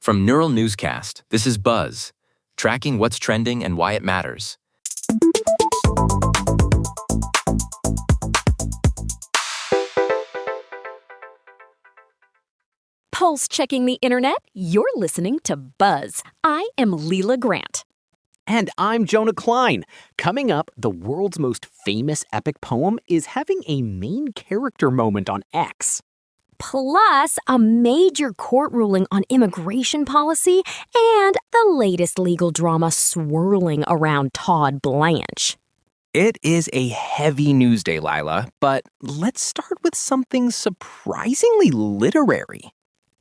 From Neural Newscast, this is Buzz, tracking what's trending and why it matters. Pulse checking the internet, you're listening to Buzz. I am Lila Grant. And I'm Jonah Klein. Coming up, the world's most famous epic poem is having a main character moment on X. Plus, a major court ruling on immigration policy and the latest legal drama swirling around Todd Blanche. It is a heavy news day, Lila, but let's start with something surprisingly literary.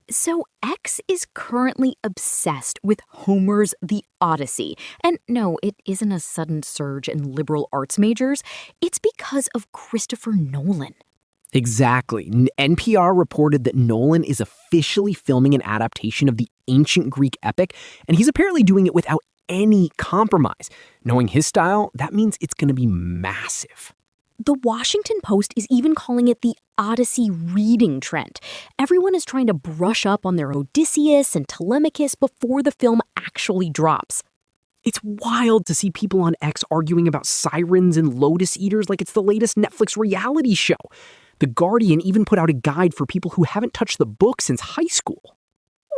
So X is currently obsessed with Homer's The Odyssey. And no, it isn't a sudden surge in liberal arts majors. It's because of Christopher Nolan. Exactly. NPR reported that Nolan is officially filming an adaptation of the ancient Greek epic, and he's apparently doing it without any compromise. Knowing his style, that means it's going to be massive. The Washington Post is even calling it the Odyssey reading trend. Everyone is trying to brush up on their Odysseus and Telemachus before the film actually drops. It's wild to see people on X arguing about sirens and lotus eaters like it's the latest Netflix reality show. The Guardian even put out a guide for people who haven't touched the book since high school.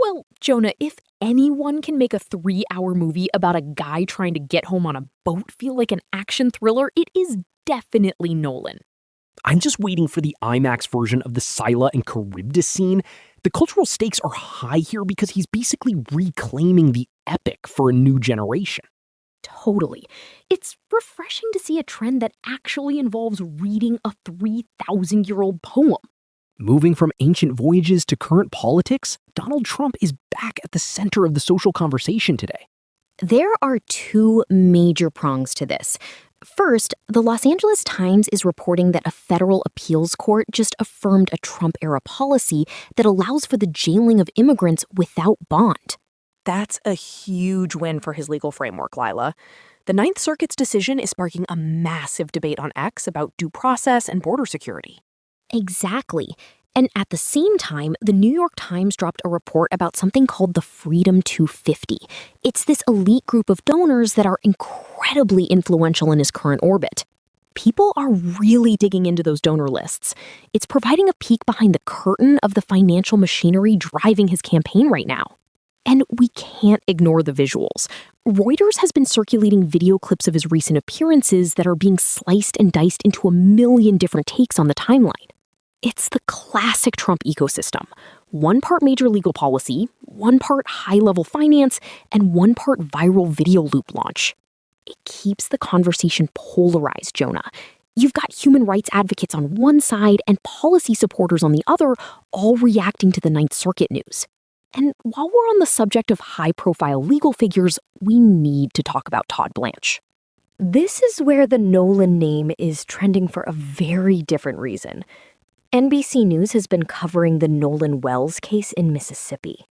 Well, Jonah, if anyone can make a 3-hour movie about a guy trying to get home on a boat feel like an action thriller, it is definitely Nolan. I'm just waiting for the IMAX version of the Scylla and Charybdis scene. The cultural stakes are high here because he's basically reclaiming the epic for a new generation. Totally. It's refreshing to see a trend that actually involves reading a 3,000-year-old poem. Moving from ancient voyages to current politics, Donald Trump is back at the center of the social conversation today. There are two major prongs to this. First, the Los Angeles Times is reporting that a federal appeals court just affirmed a Trump-era policy that allows for the jailing of immigrants without bond. That's a huge win for his legal framework, Lila. The Ninth Circuit's decision is sparking a massive debate on X about due process and border security. Exactly. And at the same time, the New York Times dropped a report about something called the Freedom 250. It's this elite group of donors that are incredibly influential in his current orbit. People are really digging into those donor lists. It's providing a peek behind the curtain of the financial machinery driving his campaign right now. And we can't ignore the visuals. Reuters has been circulating video clips of his recent appearances that are being sliced and diced into a million different takes on the timeline. It's the classic Trump ecosystem. 1 part major legal policy, 1 part high-level finance, and 1 part viral video loop launch. It keeps the conversation polarized, Jonah. You've got human rights advocates on one side and policy supporters on the other, all reacting to the Ninth Circuit news. And while we're on the subject of high-profile legal figures, we need to talk about Todd Blanche. This is where the Nolan name is trending for a very different reason. NBC News has been covering the Nolan Wells case in Mississippi.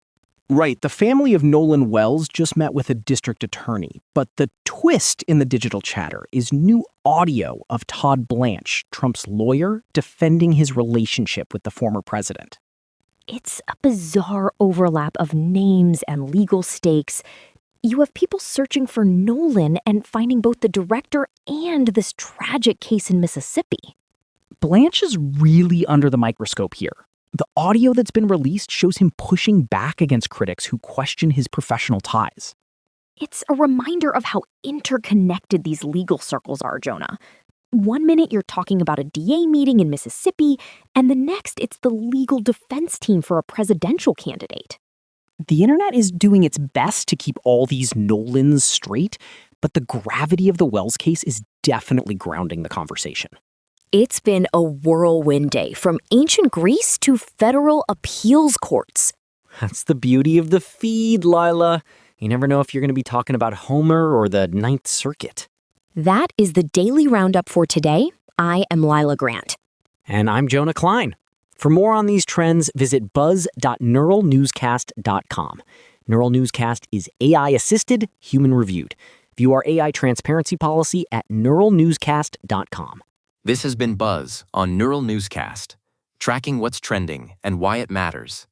Right, the family of Nolan Wells just met with a district attorney, but the twist in the digital chatter is new audio of Todd Blanche, Trump's lawyer, defending his relationship with the former president. It's a bizarre overlap of names and legal stakes. You have people searching for Nolan and finding both the director and this tragic case in Mississippi. Blanche is really under the microscope here. The audio that's been released shows him pushing back against critics who question his professional ties. It's a reminder of how interconnected these legal circles are, Jonah. 1 minute you're talking about a DA meeting in Mississippi, and the next it's the legal defense team for a presidential candidate. The internet is doing its best to keep all these Nolans straight, but the gravity of the Wells case is definitely grounding the conversation. It's been a whirlwind day from ancient Greece to federal appeals courts. That's the beauty of the feed, Lila. You never know if you're going to be talking about Homer or the Ninth Circuit. That is the Daily Roundup for today. I am Lila Grant. And I'm Jonah Klein. For more on these trends, visit buzz.neuralnewscast.com. Neural Newscast is AI-assisted, human-reviewed. View our AI transparency policy at neuralnewscast.com. This has been Buzz on Neural Newscast, tracking what's trending and why it matters.